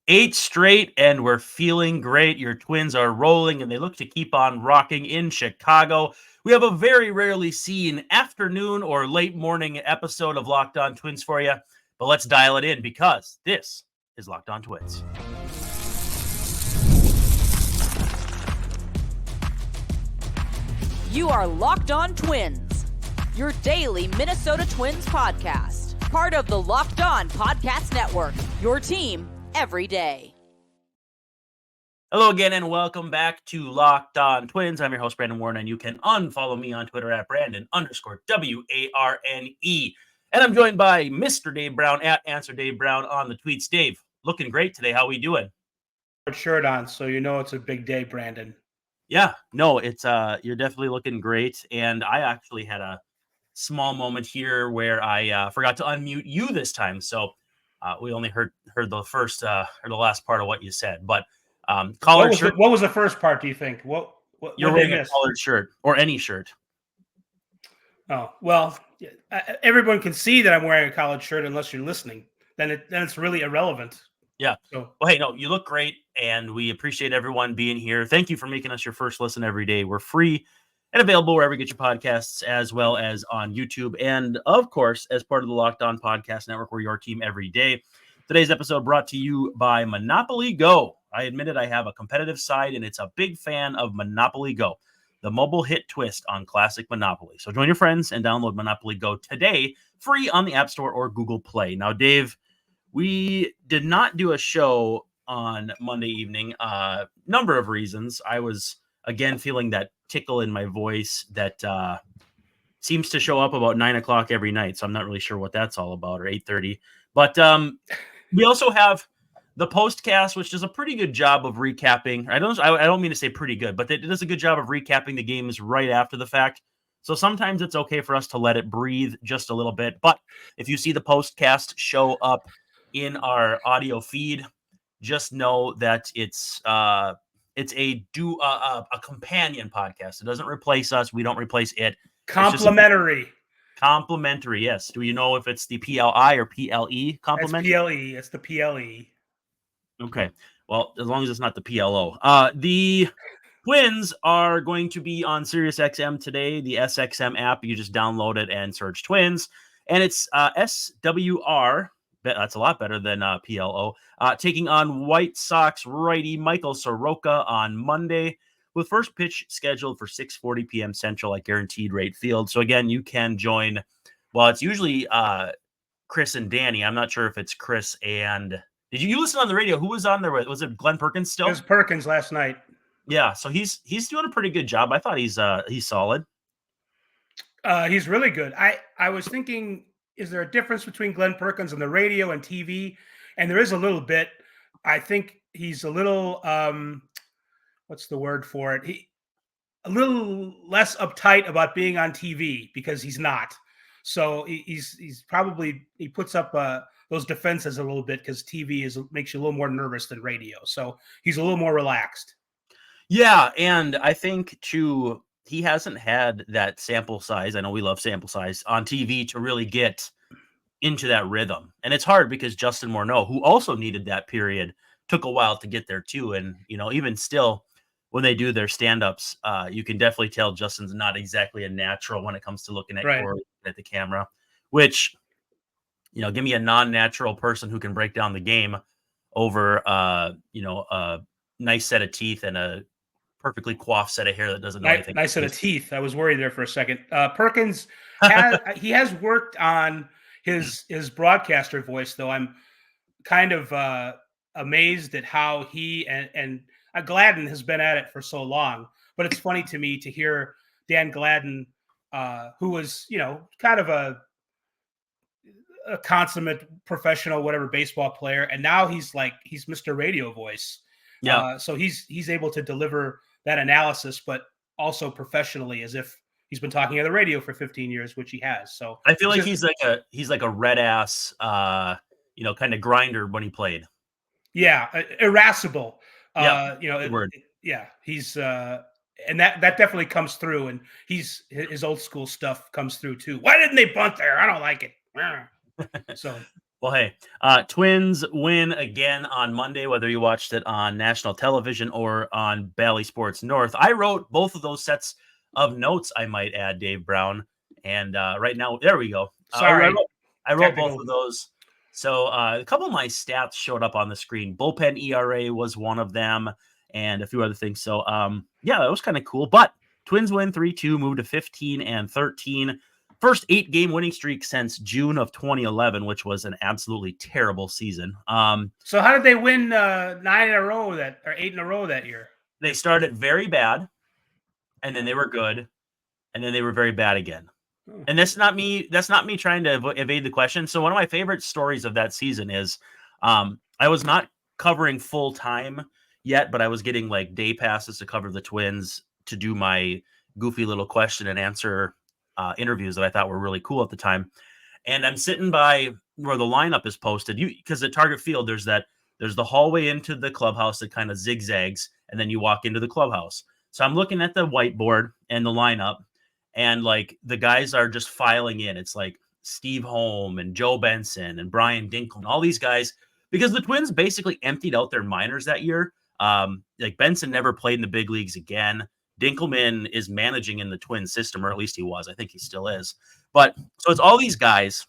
8 straight, and we're feeling great. Your Twins are rolling, and they look to keep on rocking in Chicago. We have a very rarely seen afternoon or late morning episode of Locked On Twins for you, but let's dial it in because this is Locked On Twins. You are Locked On Twins, your daily Minnesota Twins podcast, part of the Locked On Podcast Network, your team every day. Hello again, and welcome back to Locked On Twins. I'm your host, Brandon Warren, and you can unfollow me on Twitter at Brandon_WARNE. And I'm joined by Mr. Dave Brown at Answer Dave Brown on the tweets. Dave, looking great today. How are we doing? Shirt on, so you know it's a big day, Brandon. Yeah, no, it's you're definitely looking great. And I actually had a small moment here where I forgot to unmute you this time. So we only heard the first or the last part of what you said. But collared shirt. What was the first part, do you think? What you're wearing a collared shirt or any shirt. Oh, well, everyone can see that I'm wearing a collared shirt unless you're listening. Then it's really irrelevant. Yeah. So, well, hey, no, you look great, and we appreciate everyone being here. Thank you for making us your first listen every day. We're free and available wherever you get your podcasts, as well as on YouTube. And, of course, as part of the Locked On Podcast Network, we're your team every day. Today's episode brought to you by Monopoly Go. I admitted I have a competitive side, and it's a big fan of Monopoly Go, the mobile hit twist on classic Monopoly. So join your friends and download Monopoly Go today, free on the App Store or Google Play. Now, Dave, we did not do a show on Monday evening. Number of reasons. I was, again, feeling that tickle in my voice that seems to show up about 9 o'clock every night. So I'm not really sure what that's all about, or 8:30. But we also have the postcast, which does a pretty good job of recapping. I don't mean to say pretty good, but it does a good job of recapping the games right after the fact. So sometimes it's okay for us to let it breathe just a little bit. But if you see the postcast show up in our audio feed, just know that it's a companion podcast. It doesn't replace us. We don't replace it. Complimentary. Complimentary, yes. Do you know if it's the PLI or PLE complimentary? It's PLE. It's the PLE. Okay. Well, as long as it's not the PLO. The Twins are going to be on SiriusXM today, the SXM app. You just download it and search Twins. And it's SWR. That's a lot better than PLO. Taking on White Sox righty Michael Soroka on Monday, with first pitch scheduled for 6:40 p.m. Central at Guaranteed Rate Field. So again, you can join. Well, it's usually Chris and Danny. I'm not sure if it's Chris and. Did you listen on the radio? Who was on there? Was it Glenn Perkins still? It was Perkins last night. Yeah, so he's doing a pretty good job. I thought he's solid. He's really good. I was thinking, is there a difference between Glenn Perkins on the radio and TV? And there is a little bit. I think he's a little, what's the word for it? A little less uptight about being on TV because he's not. So he's probably, he puts up those defenses a little bit because TV makes you a little more nervous than radio. So he's a little more relaxed. Yeah, and I think too, he hasn't had that sample size. I know we love sample size on TV to really get into that rhythm. And it's hard because Justin Morneau, who also needed that period, took a while to get there too. And, even still, when they do their stand-ups, you can definitely tell Justin's not exactly a natural when it comes to looking at Corey at the camera, which, give me a non-natural person who can break down the game over, a nice set of teeth and a perfectly coiffed set of hair that doesn't know anything. Nice set of teeth. I was worried there for a second. Perkins, he has worked on his broadcaster voice, though. I'm kind of amazed at how he and Gladden has been at it for so long. But it's funny to me to hear Dan Gladden, who was, kind of a consummate professional, whatever, baseball player. And now he's Mr. Radio voice. Yeah. So he's able to deliver that analysis, but also professionally, as if he's been talking on the radio for 15 years, which he has. So I feel like he's like a red ass, kind of grinder when he played. Yeah. Irascible. Word. He's, and that definitely comes through, and his old school stuff comes through too. Why didn't they bunt there? I don't like it. So, Well, hey, Twins win again on Monday, whether you watched it on national television or on Bally Sports North. I wrote both of those sets of notes, I might add, Dave Brown. And right now, there we go. Sorry, I wrote both technical. of those. So a couple of my stats showed up on the screen. Bullpen ERA was one of them, and a few other things. So, yeah, that was kind of cool. But Twins win 3-2, move to 15-13. First 8-game winning streak since June of 2011, which was an absolutely terrible season. So how did they win 9 in a row or 8 in a row that year? They started very bad, and then they were good, and then they were very bad again. And that's not me trying to evade the question. So one of my favorite stories of that season is I was not covering full time yet, but I was getting like day passes to cover the Twins to do my goofy little question and answer interviews that I thought were really cool at the time. And I'm sitting by where the lineup is posted. Because at Target Field, there's the hallway into the clubhouse that kind of zigzags, and then you walk into the clubhouse. So I'm looking at the whiteboard and the lineup, and like the guys are just filing in. It's like Steve Holm and Joe Benson and Brian Dinkle and all these guys, because the Twins basically emptied out their minors that year. Like Benson never played in the big leagues again. Dinkelman is managing in the Twin system, or at least he was. I think he still is. But so it's all these guys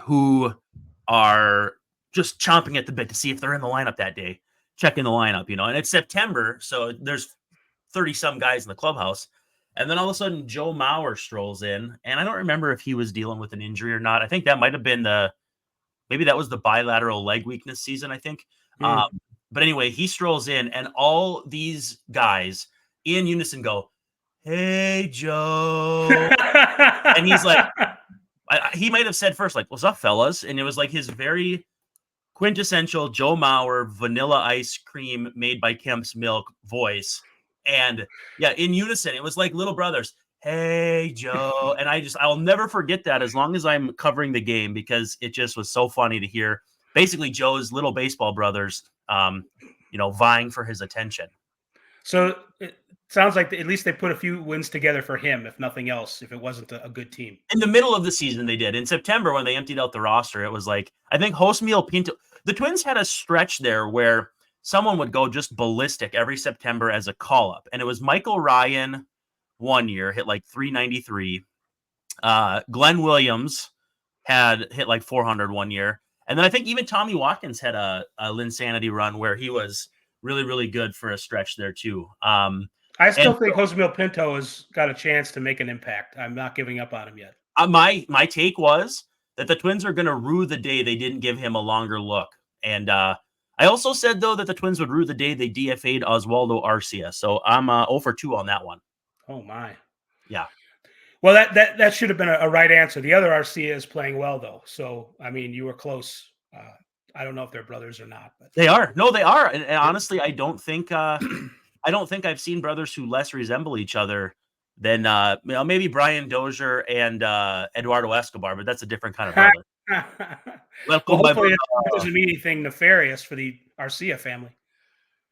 who are just chomping at the bit to see if they're in the lineup that day, checking the lineup, and it's September. So there's 30 some guys in the clubhouse. And then all of a sudden Joe Mauer strolls in, and I don't remember if he was dealing with an injury or not. I think that might've been maybe that was the bilateral leg weakness season, I think. But anyway, he strolls in, and all these guys in unison go, "Hey, Joe." And he's like, he might have said first, like, "What's up, fellas?" And it was like his very quintessential Joe Mauer vanilla ice cream made by Kemp's Milk voice. And yeah, in unison, it was like little brothers. "Hey, Joe." And I'll never forget that as long as I'm covering the game, because it just was so funny to hear basically Joe's little baseball brothers, vying for his attention. So it sounds like at least they put a few wins together for him, if nothing else, if it wasn't a good team. In the middle of the season, they did. In September, when they emptied out the roster, it was like, I think Josmiel Pinto, the Twins had a stretch there where someone would go just ballistic every September as a call-up. And it was Michael Ryan one year, hit like 393. Glenn Williams had hit like 400 one year. And then I think even Tommy Watkins had a Linsanity run where he was really, really good for a stretch there too. I still think Josemiel Pinto has got a chance to make an impact. I'm not giving up on him yet. My take was that the Twins are going to rue the day they didn't give him a longer look. And I also said, though, that the Twins would rue the day they DFA'd Oswaldo Arcia. So I'm 0 for 2 on that one. Oh, my. Yeah. Well, that should have been a right answer. The other Arcia is playing well, though. So, I mean, you were close. I don't know if they're brothers or not. But they are. No, they are. And honestly, I don't think I've seen brothers who less resemble each other than maybe Brian Dozier and Eduardo Escobar, but that's a different kind of brother. Well, hopefully it doesn't mean anything nefarious for the Arcia family.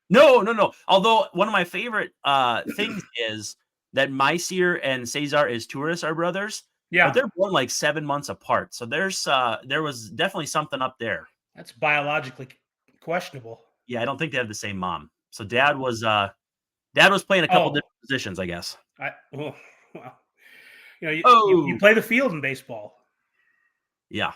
No. Although one of my favorite things is that Maicer and Cesar Izturis are brothers. Yeah, but they're born like 7 months apart. So there was definitely something up there. That's biologically questionable. Yeah, I don't think they have the same mom. So dad was playing a couple different positions, I guess. Well, you play the field in baseball. Yeah.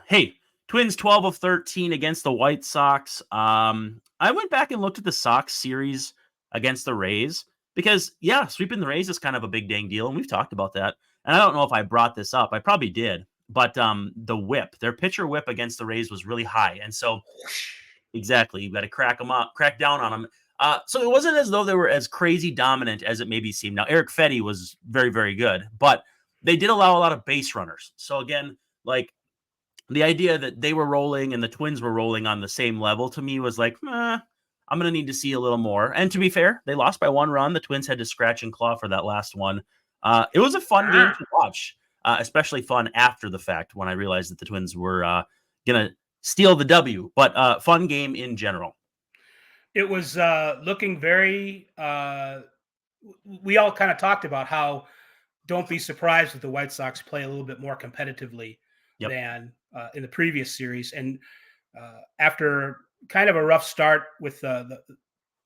Hey, Twins 12 of 13 against the White Sox. I went back and looked at the Sox series against the Rays because, sweeping the Rays is kind of a big dang deal, and we've talked about that. And I don't know if I brought this up. I probably did. But the whip, their pitcher whip against the Rays was really high. And so, exactly, you got to crack down on them. So it wasn't as though they were as crazy dominant as it maybe seemed. Now, Eric Fetty was very, very good, but they did allow a lot of base runners. So again, like the idea that they were rolling and the Twins were rolling on the same level to me was like, I'm going to need to see a little more. And to be fair, they lost by 1 run. The Twins had to scratch and claw for that last one. It was a fun game to watch. Especially fun after the fact when I realized that the Twins were going to steal the W, but fun game in general. It was looking very, we all kind of talked about how don't be surprised if the White Sox play a little bit more competitively than in the previous series. And after kind of a rough start with it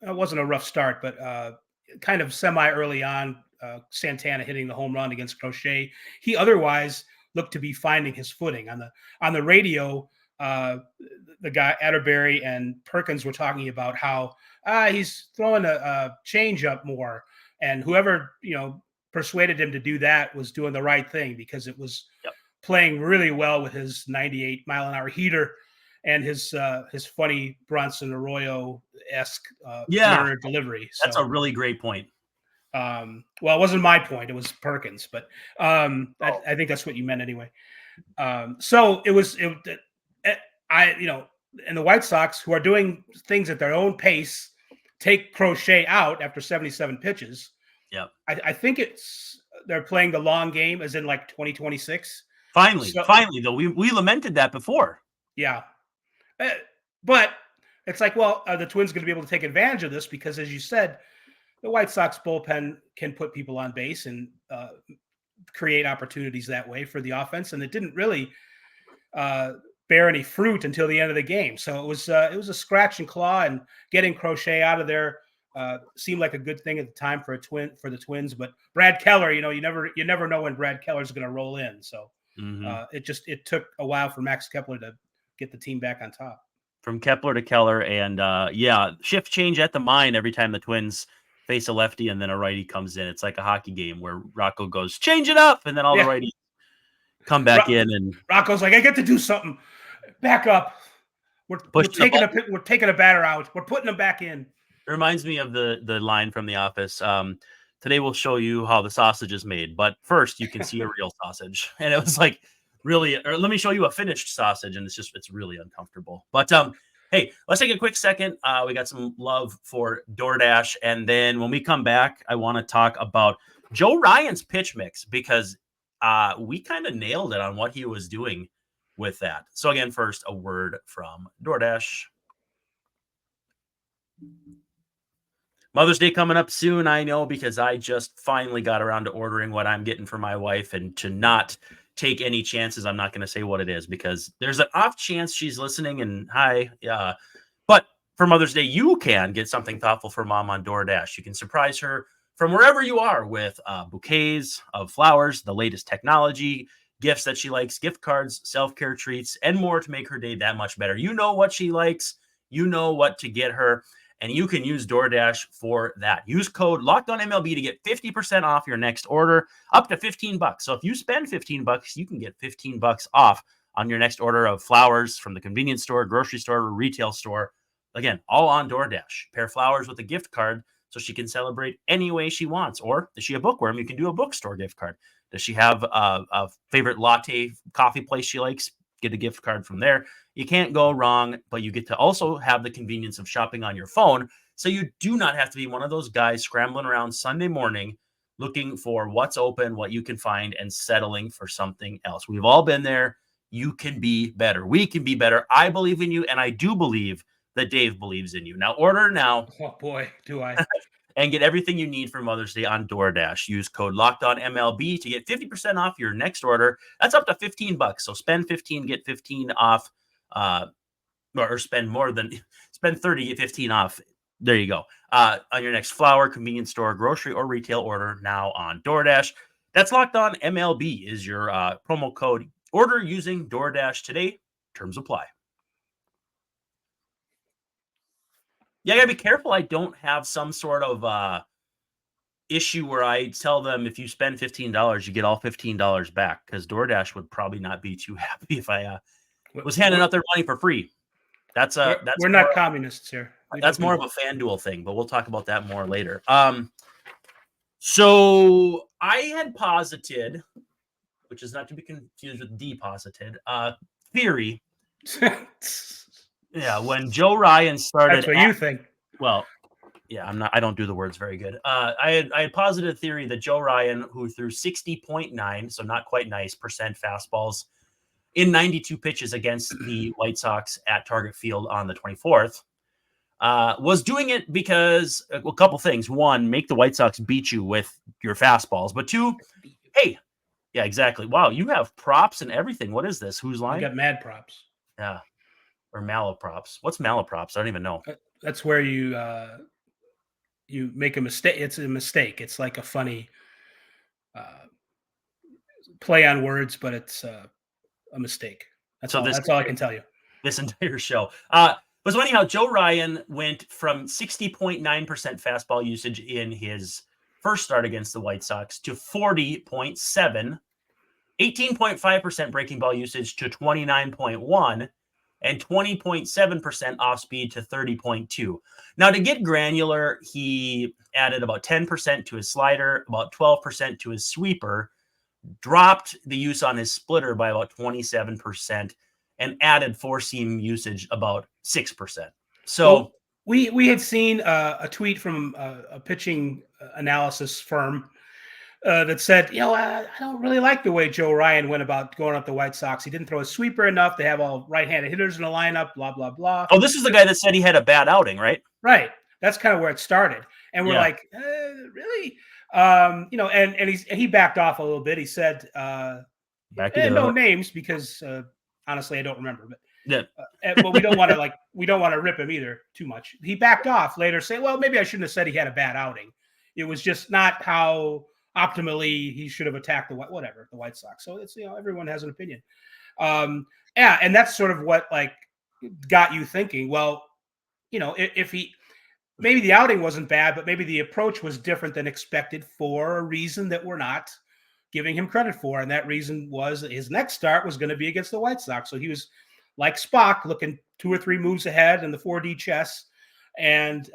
wasn't a rough start, but kind of semi early on, Santana hitting the home run against Crochet, he otherwise looked to be finding his footing. On the radio, the guy Atterbury and Perkins were talking about how he's throwing a change up more, and whoever persuaded him to do that was doing the right thing, because it was playing really well with his 98-mile-an-hour heater and his funny Bronson Arroyo-esque mirror delivery. That's a really great point. Well, it wasn't my point; it was Perkins, but I think that's what you meant anyway. So and the White Sox, who are doing things at their own pace, take Crochet out after 77 pitches. Yeah, I think they're playing the long game, as in like 2026. Finally, though, we lamented that before. Yeah, but it's like, well, are the Twins going to be able to take advantage of this? Because, as you said, the White Sox bullpen can put people on base and create opportunities that way for the offense, and it didn't really bear any fruit until the end of the game. So it was a scratch and claw, and getting Crochet out of there seemed like a good thing at the time for the Twins. But Brad Keller, you never know when Brad Keller is going to roll in. So it took a while for Max Kepler to get the team back on top. From Kepler to Keller, and shift change at the mine every time the Twins face a lefty and then a righty comes in. It's like a hockey game where Rocco goes, change it up, and then all the righties come back in, and Rocco's like, I get to do something. Back up. We're taking a batter out. We're putting him back in. It reminds me of the line from The Office. Today we'll show you how the sausage is made, but first you can see a real sausage. And it was like, really, or let me show you a finished sausage, and it's really uncomfortable. But hey, let's take a quick second. We got some love for DoorDash, and then when we come back, I want to talk about Joe Ryan's pitch mix, because we kind of nailed it on what he was doing with that. So again, first, a word from DoorDash. Mother's Day coming up soon, I know, because I just finally got around to ordering what I'm getting for my wife, and to not take any chances. I'm not going to say what it is, because there's an off chance she's listening, and hi. But for Mother's Day, you can get something thoughtful for mom on DoorDash. You can surprise her from wherever you are with bouquets of flowers, the latest technology, gifts that she likes, gift cards, self-care treats, and more to make her day that much better. You know what she likes. You know what to get her. And you can use DoorDash for that. Use code LOCKEDONMLB to get 50% off your next order, up to $15. So if you spend $15, you can get $15 off on your next order of flowers from the convenience store, grocery store, or retail store. Again, all on DoorDash. Pair flowers with a gift card so she can celebrate any way she wants. Or is she a bookworm? You can do a bookstore gift card. Does she have a favorite latte coffee place she likes? Get a gift card from there. You can't go wrong, but you get to also have the convenience of shopping on your phone. So you do not have to be one of those guys scrambling around Sunday morning looking for what's open, what you can find, and settling for something else. We've all been there. You can be better. We can be better. I believe in you, and I do believe that Dave believes in you. Now order now. Oh boy, do I. And get everything you need for Mother's Day on DoorDash. Use code LOCKEDONMLB to get 50% off your next order. That's up to $15. So spend 15, get 15 off, or spend 30, get 15 off. There you go. On your next flower, convenience store, grocery, or retail order now on DoorDash. That's Locked On MLB is your promo code. Order using DoorDash today. Terms apply. Yeah, I gotta be careful I don't have some sort of issue where I tell them if you spend $15, you get all $15 back, because DoorDash would probably not be too happy if I was handing out their money for free. We're not communists here. That's more of a FanDuel thing, but we'll talk about that more later. So I had posited, which is not to be confused with deposited, theory. Yeah, when Joe Ryan started. That's what you think. Well, yeah, I don't do the words very good. I had posited a theory that Joe Ryan, who threw 60.9, so not quite nice, percent fastballs in 92 pitches against the White Sox at Target Field on the 24th, was doing it because a couple things. One, make the White Sox beat you with your fastballs. But two, hey, Yeah, exactly. Wow, you have props and everything. What is this? Whose I line? got mad props. Yeah, or malaprops. What's malaprops? I don't even know. That's where you make a mistake. It's a mistake. It's like a funny uh, play on words, but it's a mistake. That's So all. That's all I can tell you. this entire show. Was anyhow, Joe Ryan went from 60.9% fastball usage in his first start against the White Sox to 40.7, 18.5% breaking ball usage to 29.1, and 20.7% off speed to 30.2. Now, to get granular, he added about 10% to his slider, about 12% to his sweeper, dropped the use on his splitter by about 27%, and added four-seam usage about 6%. So well, we had seen a tweet from a pitching analysis firm that said, I don't really like the way Joe Ryan went about going up the White Sox. He didn't throw a sweeper enough. They have all right-handed hitters in the lineup, blah, blah, blah. Oh, this is the guy that said he had a bad outing, right? Right. That's kind of where it started. And we're like, really? And he backed off a little bit. He said, no names because honestly, I don't remember. But yeah, but we don't want to rip him either too much. He backed off later, saying, "Well, maybe I shouldn't have said he had a bad outing. It was just not how optimally he should have attacked the White Sox." So it's everyone has an opinion. Yeah, and that's sort of what got you thinking. Well, if he. Maybe the outing wasn't bad, but maybe the approach was different than expected for a reason that we're not giving him credit for. And that reason was his next start was going to be against the White Sox. So he was like Spock, looking 2 or 3 moves ahead in the 4D chess and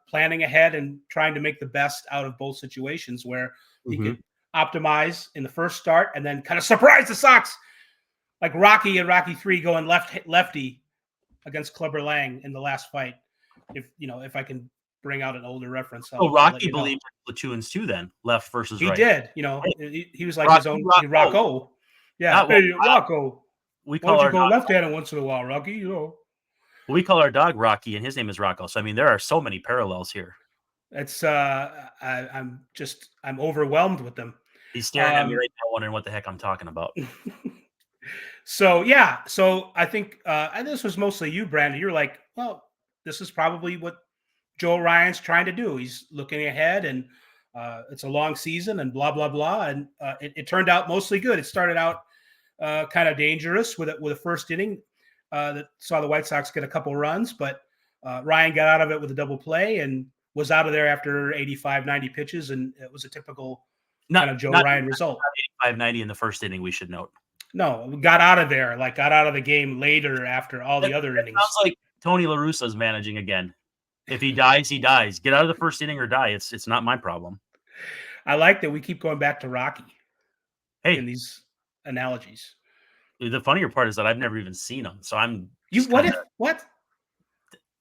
planning ahead and trying to make the best out of both situations where he could optimize in the first start and then kind of surprise the Sox like Rocky and Rocky 3 going lefty against Clubber Lang in the last fight. If I can bring out an older reference. Rocky believed in platoons too, then left versus right. He did. He was like his own Rocco. Yeah, hey, Rocco. We call our go left-handed once in a while, Rocky. We call our dog Rocky, and his name is Rocco. So I mean, there are so many parallels here. It's I'm overwhelmed with them. He's staring at me right now, wondering what the heck I'm talking about. So I think and this was mostly you, Brandon. You're like, well, this is probably what Joe Ryan's trying to do. He's looking ahead, and it's a long season, and blah blah blah. And it turned out mostly good. It started out kind of dangerous with a first inning that saw the White Sox get a couple runs, but Ryan got out of it with a double play and was out of there after 85, 90 pitches, and it was a typical kind of Joe Ryan result. 85, 90 in the first inning, we should note. No, got out of there, got out of the game later after all the other innings. Sounds like Tony La Russa's managing again. If he dies, he dies. Get out of the first inning or die. It's not my problem. I like that we keep going back to Rocky. Hey, in these analogies. The funnier part is that I've never even seen him. So I'm what?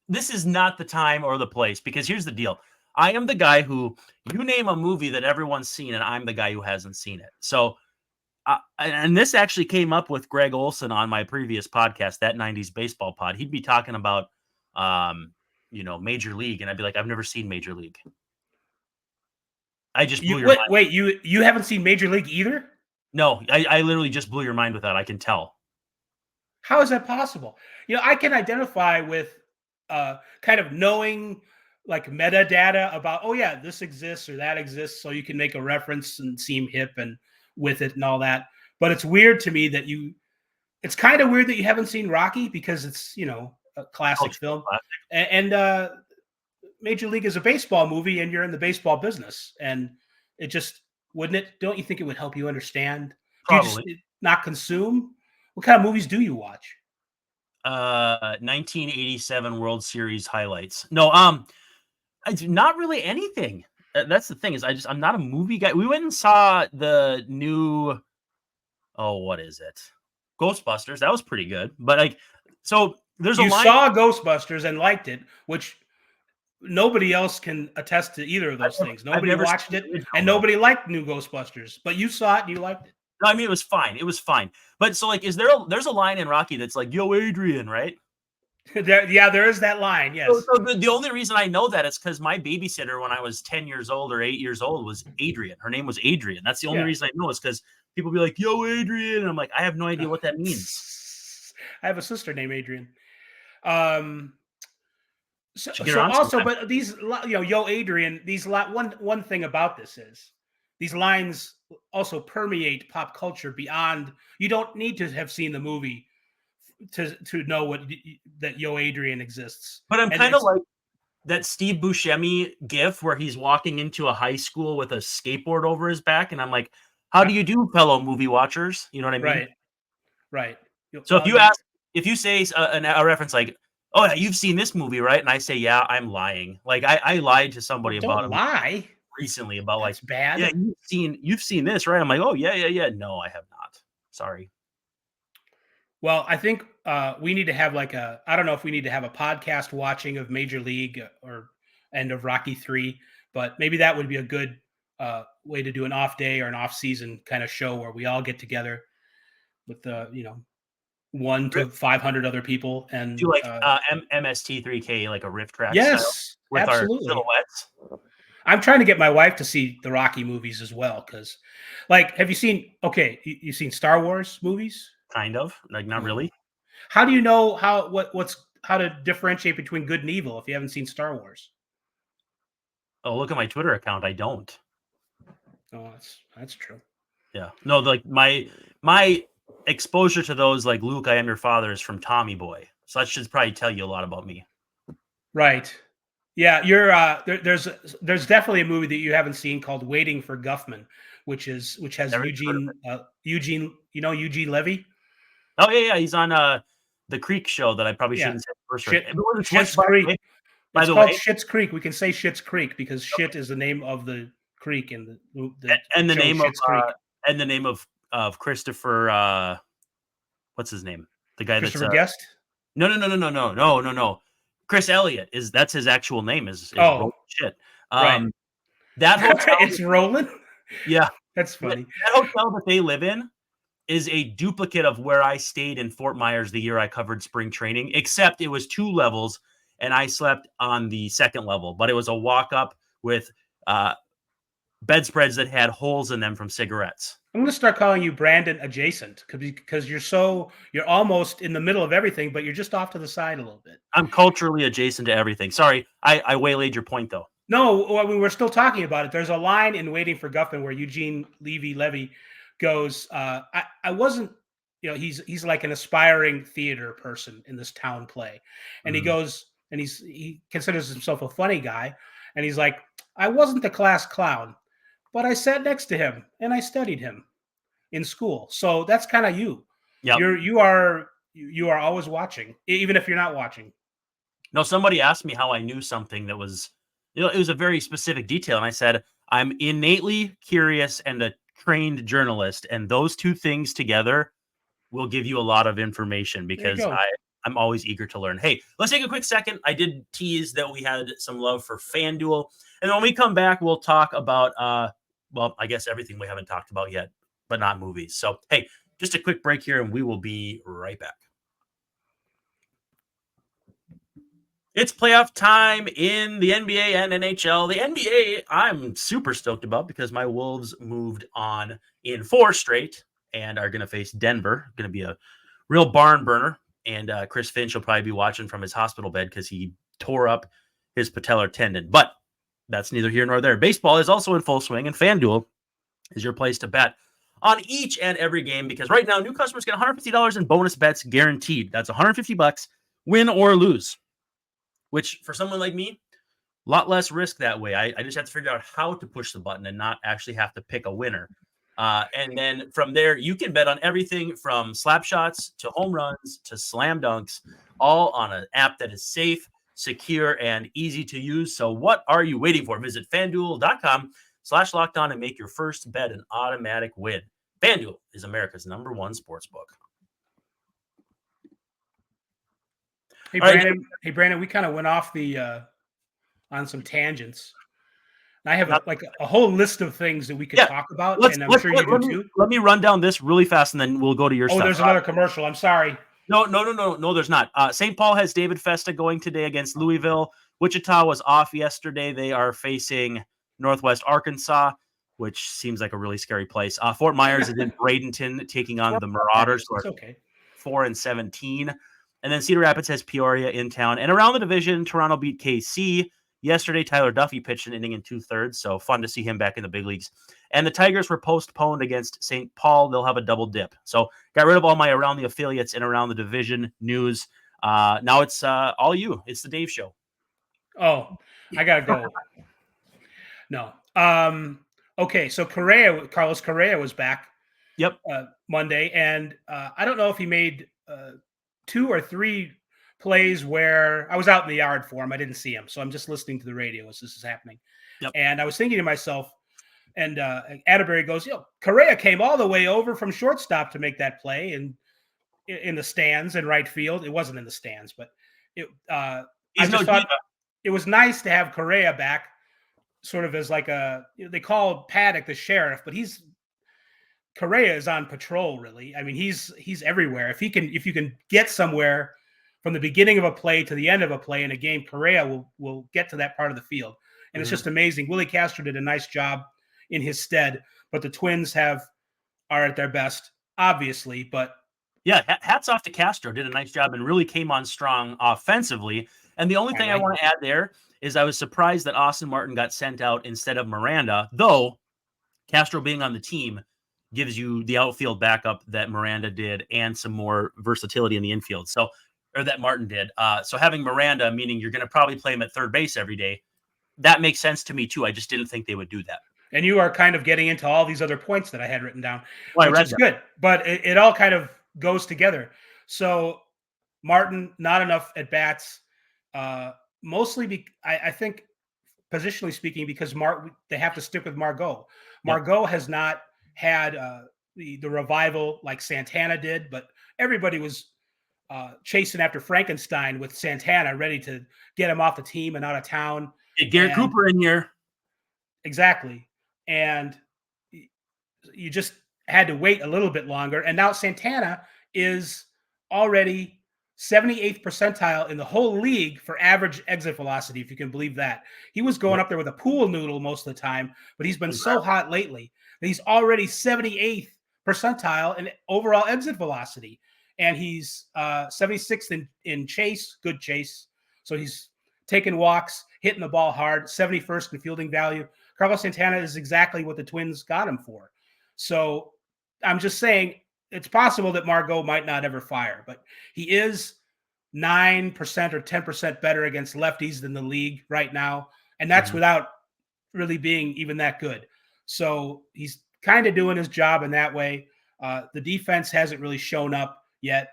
This is not the time or the place, because here's the deal. I am the guy who, you name a movie that everyone's seen, and I'm the guy who hasn't seen it. So and this actually came up with Greg Olson on my previous podcast, That 90s Baseball Pod. He'd be talking about, Major League, and I'd be like, I've never seen Major League. I just blew your mind. Wait, you haven't seen Major League either? No, I literally just blew your mind with that. I can tell. How is that possible? I can identify with kind of knowing like metadata about, oh yeah, this exists or that exists, so you can make a reference and seem hip and with it and all that. But it's weird to me that it's kind of weird that you haven't seen Rocky, because it's, a classic film. And Major League is a baseball movie, and you're in the baseball business. And it just, don't you think it would help you understand? Probably. Do you just not consume? What kind of movies do you watch? 1987 World Series highlights. No, not really anything. That's the thing, is I'm not a movie guy. We went and saw the new, what is it? Ghostbusters. That was pretty good. But so there's you saw Ghostbusters and liked it, which nobody else can attest to either of those things. Nobody watched it, and nobody liked new Ghostbusters, but you saw it and you liked it. No, I mean, it was fine. It was fine. But so there's a line in Rocky that's like, yo, Adrian, right? There is that line. Yes. So the only reason I know that is because my babysitter when I was 10 years old or 8 years old was Adrian. Her name was Adrian. That's the only reason I know, is because people be like, "Yo, Adrian," and I'm like, I have no idea what that means. I have a sister named Adrian. So, Should get her so on also, sometime. but these, yo, Adrian, one thing about this is these lines also permeate pop culture beyond. You don't need to have seen the movie to know that Yo Adrian exists. But I'm And kind of it's like that Steve Buscemi gif where he's walking into a high school with a skateboard over his back, and I'm like, how do you do, fellow movie watchers? You know what I mean? right, right. So if you say a reference like, "Oh, yeah, you've seen this movie, right?" and I say, "Yeah," I'm lying. Like I lied to somebody Well, about don't a lie. recently about like, That's bad. "Yeah, you've seen this, right?" I'm like, "Oh, yeah, yeah, yeah." No, I have not. Sorry. Well, I think we need to have I don't know if we need to have a podcast watching of Major League or end of Rocky 3, but maybe that would be a good way to do an off day or an off season kind of show where we all get together with 1 to 500 other people Do and like MST3K, like a riff track style yes, with our absolutely. silhouettes. I'm trying to get my wife to see the Rocky movies as well because, like, have you seen? Okay, you've seen Star Wars movies? Kind of, like, not really. How do you know how to differentiate between good and evil if you haven't seen Star Wars? Oh, look at my Twitter account. I don't. Oh, that's true. Yeah. No, like my exposure to those, like Luke, I Am Your Father, is from Tommy Boy. So that should probably tell you a lot about me. Right. Yeah, you're there's definitely a movie that you haven't seen called Waiting for Guffman, which has Never even heard of Eugene, Eugene Levy? Oh, yeah, yeah. He's on the Creek show that I probably Yeah. shouldn't say first. Shit It wasn't Shit's by the Creek. way. By It's the called way, Schitt's Creek. We can say Schitt's Creek because shit is the name of the creek in the and the show name of Schitt's Creek. and the name of Christopher what's his name? The guy that's Christopher Guest? No. Chris Elliott that's his actual name is Oh, Roland Shit. right. That hotel, It's Roland? yeah, That's funny. that hotel that they live in is a duplicate of where I stayed in Fort Myers the year I covered spring training, except it was 2 levels and I slept on the second level, but it was a walk up with bedspreads that had holes in them from cigarettes. I'm going to start calling you Brandon adjacent because you're almost in the middle of everything, but you're just off to the side a little bit. I'm culturally adjacent to everything. Sorry, I waylaid your point though. No, we're still talking about it. There's a line in Waiting for Guffman where Eugene Levy goes, I wasn't, he's like an aspiring theater person in this town play. And he goes, and he considers himself a funny guy. And he's like, I wasn't the class clown, but I sat next to him and I studied him in school. So that's kind of you. Yep. You are always watching, even if you're not watching. No, somebody asked me how I knew something that was, it was a very specific detail. And I said, I'm innately curious and a trained journalist. And those two things together will give you a lot of information because I'm always eager to learn. Hey, let's take a quick second. I did tease that we had some love for FanDuel. And when we come back, we'll talk about, I guess everything we haven't talked about yet, but not movies. So, hey, just a quick break here and we will be right back. It's playoff time in the NBA and NHL. The NBA, I'm super stoked about because my Wolves moved on in 4 straight and are going to face Denver. Going to be a real barn burner. And Chris Finch will probably be watching from his hospital bed because he tore up his patellar tendon. But that's neither here nor there. Baseball is also in full swing, and FanDuel is your place to bet on each and every game because right now new customers get $150 in bonus bets guaranteed. That's $150, win or lose. Which, for someone like me, a lot less risk that way. I just have to figure out how to push the button and not actually have to pick a winner. And then from there, you can bet on everything from slap shots to home runs to slam dunks, all on an app that is safe, secure, and easy to use. So what are you waiting for? Visit FanDuel.com/lockedon and make your first bet an automatic win. FanDuel is America's #1 sportsbook. Hey, Brandon. Hey, Brandon. We kind of went off on some tangents. And I have a whole list of things that we could talk about, and I'm sure you do too. Let me run down this really fast, and then we'll go to your stuff. Oh, there's another commercial. I'm sorry. No, there's not. St. Paul has David Festa going today against Louisville. Wichita was off yesterday. They are facing Northwest Arkansas. which seems like a really scary place. Fort Myers is in Bradenton taking on the Marauders, who are It's okay. 4-17. And then Cedar Rapids has Peoria in town. And around the division, Toronto beat KC. Yesterday, Tyler Duffy pitched an inning in 2/3, so fun to see him back in the big leagues. And the Tigers were postponed against St. Paul. They'll have a double dip. So got rid of all my around the affiliates and around the division news. Now it's all you. It's the Dave Show. Oh, I gotta go. No. Okay, so Carlos Correa was back. Yep. Monday, and I don't know if he made 2 or 3 plays where I was out in the yard for him. I didn't see him, so I'm just listening to the radio as this is happening. Yep. And I was thinking to myself, and Atterbury goes, Correa came all the way over from shortstop to make that play, and in the stands in right field. It wasn't in the stands, but I just thought it was nice to have Correa back, sort of as like they call Paddock the sheriff, but Correa is on patrol, really. I mean, he's everywhere. If you can get somewhere from the beginning of a play to the end of a play in a game, Correa will get to that part of the field. And it's just amazing. Willie Castro did a nice job in his stead, but the Twins are at their best, obviously. But yeah, hats off to Castro. Did a nice job and really came on strong offensively. And the only thing I want to add there is I was surprised that Austin Martin got sent out instead of Miranda, though Castro being on the team gives you the outfield backup that Miranda did and some more versatility in the infield. So, or that Martin did. So having Miranda, meaning you're going to probably play him at third base every day, that makes sense to me too. I just didn't think they would do that. And you are kind of getting into all these other points that I had written down, which is good. But it all kind of goes together. So Martin, not enough at bats, mostly I think positionally speaking, because they have to stick with Margot. Margot has not had the revival like Santana did, but everybody was chasing after Frankenstein with Santana, ready to get him off the team and out of town. Get Garrett Cooper in here. Exactly. And you just had to wait a little bit longer. And now Santana is already 78th percentile in the whole league for average exit velocity, if you can believe that. He was going up there with a pool noodle most of the time, but he's been so hot lately that he's already 78th percentile in overall exit velocity. And he's 76th in chase, good chase. So he's taking walks, hitting the ball hard, 71st in fielding value. Carlos Santana is exactly what the Twins got him for. So I'm just saying it's possible that Margot might not ever fire, but he is 9% or 10% better against lefties than the league right now. And that's without really being even that good. So he's kind of doing his job in that way. The defense hasn't really shown up yet.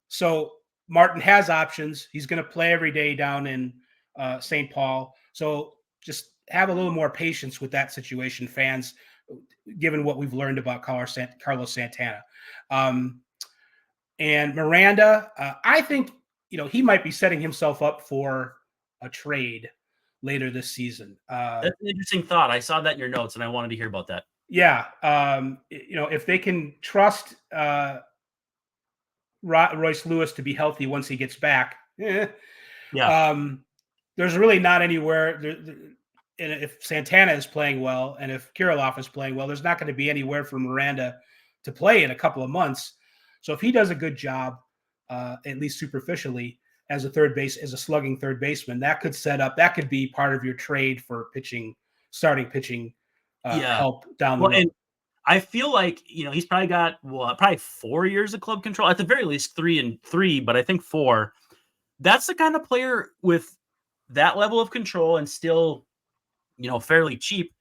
So Martin has options. He's going to play every day down in St. Paul. So just have a little more patience with that situation, fans, given what we've learned about Carlos Santana. And Miranda, I think, he might be setting himself up for a trade later this season. That's an interesting thought. I saw that in your notes, and I wanted to hear about that. Yeah. If they can trust Royce Lewis to be healthy once he gets back, there's really not anywhere. And if Santana is playing well, and if Kirilloff is playing well, there's not going to be anywhere for Miranda to play in a couple of months. So if he does a good job, at least superficially, as a slugging third baseman, that could be part of your trade for starting pitching help down the road. And I feel like, he's probably got probably 4 years of club control, at the very least 3 and 3, but I think 4. That's the kind of player with that level of control and still, fairly cheap.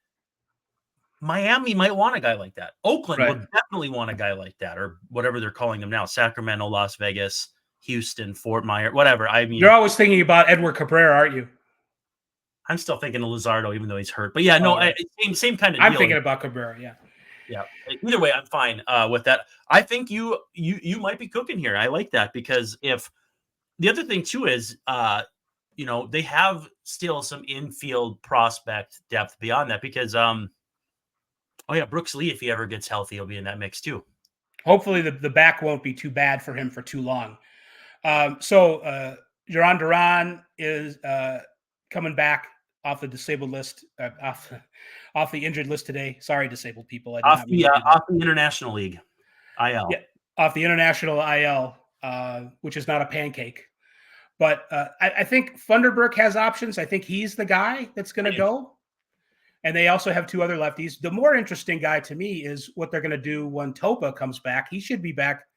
Miami might want a guy like that. Oakland would definitely want a guy like that, or whatever they're calling them now: Sacramento, Las Vegas, Houston, Fort Myers, whatever. I mean, you're always thinking about Edward Cabrera, aren't you? I'm still thinking of Luzardo, even though he's hurt. But yeah, same kind of deal. I'm thinking about Cabrera. Yeah. Either way, I'm fine with that. I think you might be cooking here. I like that, because if the other thing too is, they have still some infield prospect depth beyond that, because Brooks Lee, if he ever gets healthy, he'll be in that mix too. Hopefully the back won't be too bad for him for too long. So Duran is coming back off the disabled list, off the injured list today. Sorry, disabled people. I did not mean to do that. Off the International League, IL. Yeah, off the international IL, which is not a pancake. But I think Funderburk has options. I think he's the guy that's going to go. And they also have two other lefties. The more interesting guy to me is what they're going to do when Topa comes back. He should be back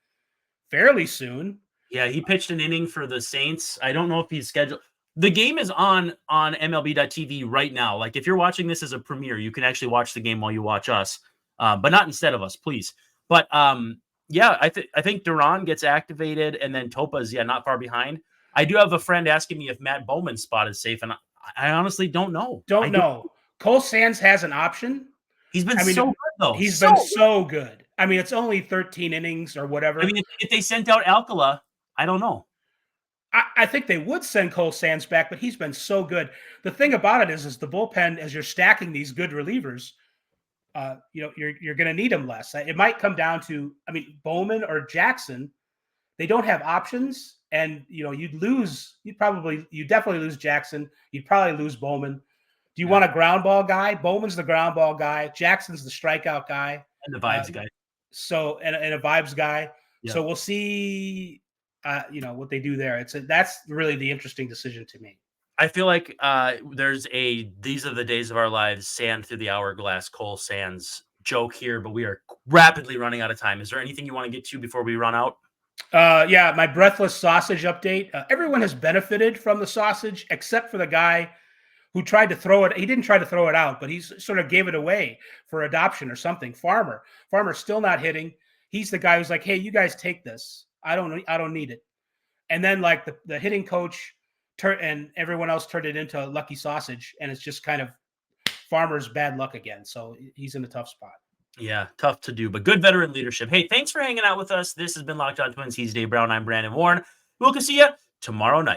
fairly soon. Yeah, he pitched an inning for the Saints. I don't know if he's scheduled. The game is on MLB.TV right now. Like, if you're watching this as a premiere, you can actually watch the game while you watch us, but not instead of us, please. But yeah, I think Duran gets activated, and then Topa's not far behind. I do have a friend asking me if Matt Bowman's spot is safe, and I honestly don't know. Don't know. Cole Sands has an option. He's been so good, though. He's been so good. I mean, it's only 13 innings or whatever. I mean, if they sent out Alcala, I don't know. I think they would send Cole Sands back, but he's been so good. The thing about it is the bullpen, as you're stacking these good relievers, you're going to need them less. It might come down to, Bowman or Jackson. They don't have options, and you'd definitely lose Jackson. You'd probably lose Bowman. Do you want a ground ball guy? Bowman's the ground ball guy. Jackson's the strikeout guy. And the vibes guy. So, and a vibes guy. Yeah. So we'll see, what they do there. That's really the interesting decision to me. I feel like these are the days of our lives, sand through the hourglass, Cole Sands joke here, but we are rapidly running out of time. Is there anything you want to get to before we run out? Yeah, my breathless sausage update. Everyone has benefited from the sausage except for the guy who tried to throw it. He didn't try to throw it out, but he sort of gave it away for adoption or something. Farmer's still not hitting. He's the guy who's like, hey, you guys take this. I don't need it. And then like the hitting coach and everyone else turned it into lucky sausage. And it's just kind of Farmer's bad luck again. So he's in a tough spot. Yeah, tough to do, but good veteran leadership. Hey, thanks for hanging out with us. This has been Locked On Twins. He's Dave Brown. I'm Brandon Warren. We'll see you tomorrow night.